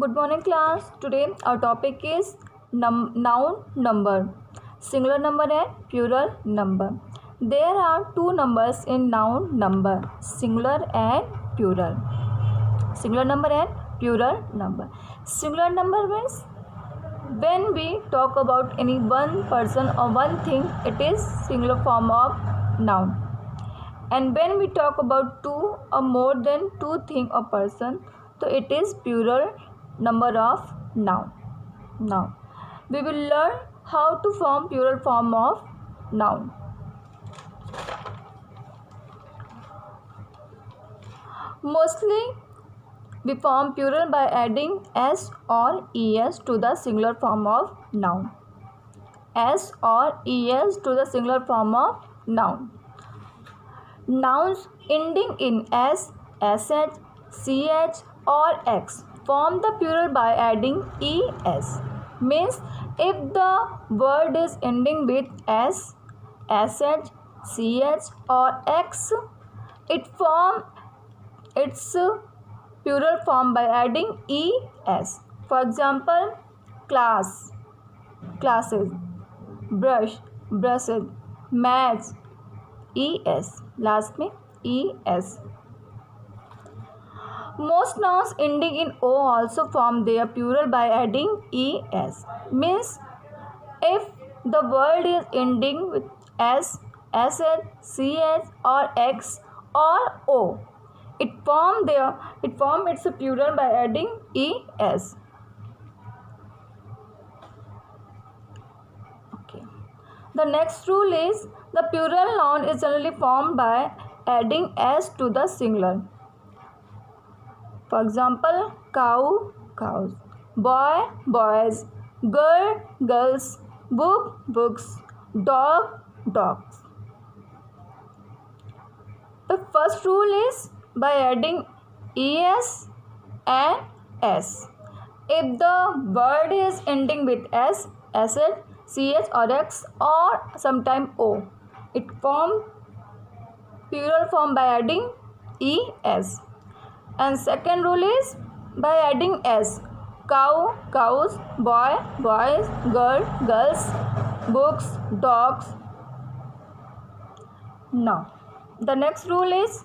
Good morning, class. Today our topic is noun number, singular number and plural number. There are two numbers in noun number, singular and plural. Singular number and plural number. Singular number means when we talk about any one person or one thing, it is singular form of noun. And when we talk about two or more than two thing or person, so it is plural number of noun. Now we will learn how to form plural form of noun. Mostly we form plural by adding s or es to the singular form of noun. S or es to the singular form of noun. Nouns ending in s, sh, ch or x form the plural by adding es. Means if the word is ending with s, sh, ch or x, it form its plural form by adding es. For example, class, classes, brush, brushes, mats, es. Last में es. Most nouns ending in o also form their plural by adding es. Means if the word is ending with s, sh, ch or x or o, it form its plural by adding es. Okay. The next rule is the plural noun is generally formed by adding s to the singular. For example, cow, cows, boy, boys, girl, girls, book, books, dog, dogs. The first rule is by adding es and s. If the word is ending with s, sh, ch or x or sometime o, it form plural form by adding es. And second rule is by adding s. Cow, cows, boy, boys, girl, girls, books, dogs. Now, the next rule is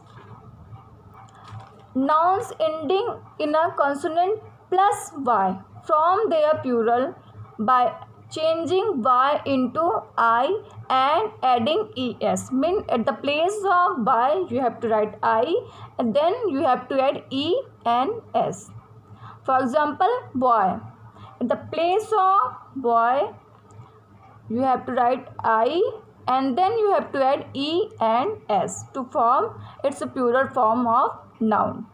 nouns ending in a consonant plus y from their plural by changing y into I and adding es. Mean at the place of y you have to write I and then you have to add e and s. For example, boy. At the place of boy you have to write I and then you have to add e and s to form its plural form of noun.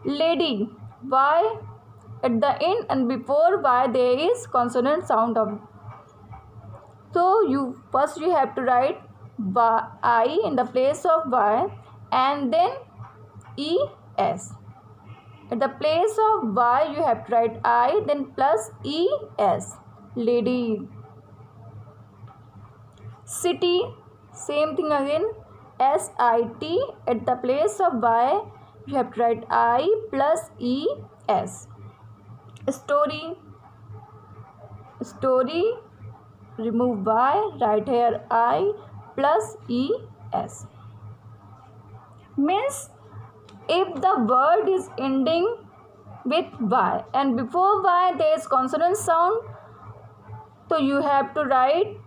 Lady, y at the end and before y there is consonant sound of. So you have to write I in the place of y and then es. At the place of y you have to write I then plus es. Lady. City, same thing again, sit. At the place of y you have to write I plus es. Story, story, remove y, write here I plus es. Means if the word is ending with y and before y there is consonant sound, so you have to write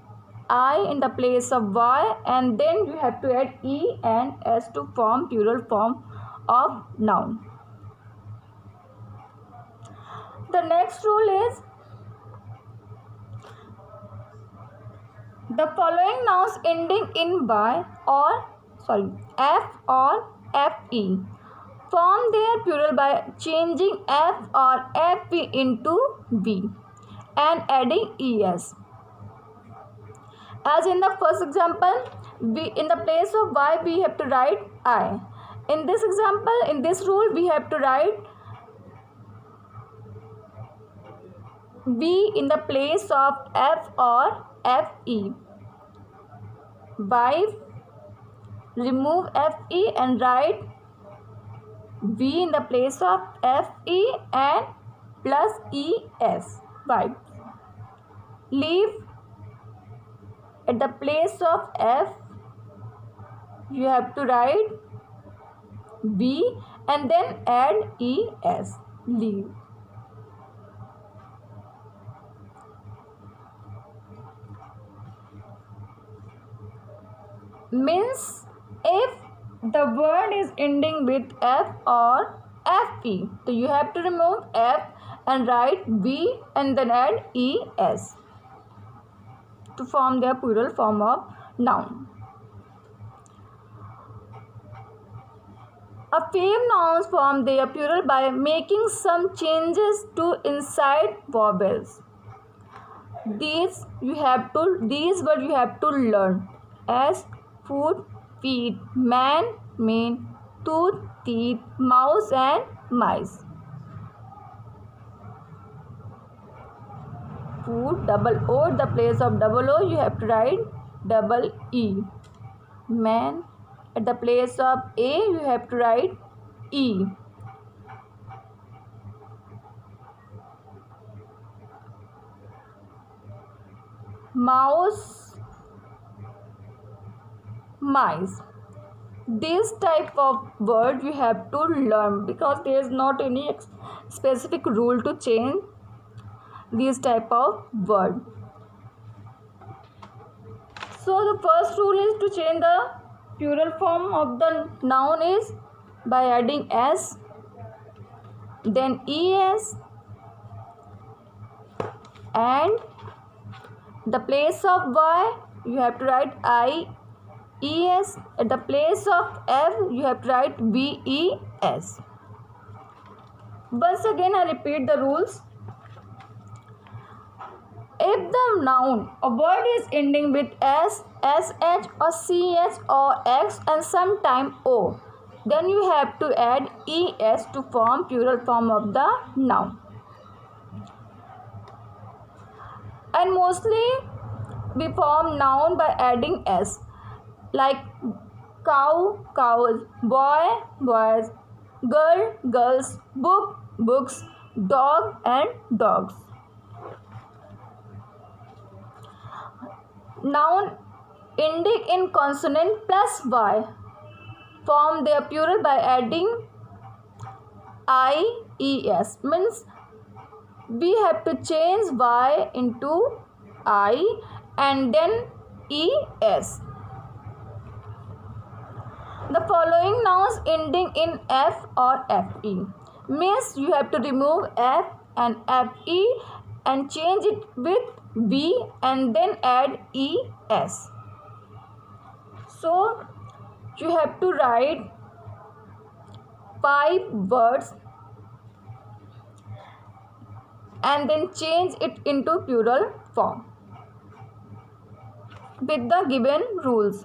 I in the place of y and then you have to add e and s to form plural form of noun. The next rule is the following nouns ending in f or fe form their plural by changing f or fe into v and adding es. As in the first example, in the place of y we have to write I. In this example, in this rule we have to write v in the place of f or fe. Wife, remove fe and write v in the place of fe and plus es, wipes. Leave at the place of f you have to write b and then add es, leave. Means if the word is ending with f or fe, so you have to remove f and write b and then add es to form the plural form of noun. A few nouns form their plural by making some changes to inside vowels. These words you have to learn as food, feet, man, mean, tooth, teeth, mouse and mice. Food, double O, the place of double O you have to write double E. Man, at the place of A you have to write E. Mouse, mice. This type of word you have to learn because there is not any specific rule to change this type of word. So the first rule is to change the plural form of the noun is by adding s, then es, and the place of y you have to write es, at the place of f you have to write ves. Once again I repeat the rules. If the noun or word is ending with s, sh or ch or x and sometime o, then you have to add es to form plural form of the noun. And mostly we form noun by adding s, like cow, cows, boy, boys, girl, girls, book, books, dog and dogs. Noun ending in consonant plus y form their plural by adding ies, means we have to change y into I and then es. The following nouns ending in f or fe, means you have to remove f and fe and change it with b and then add es. So you have to write 5 words and then change it into plural form with the given rules.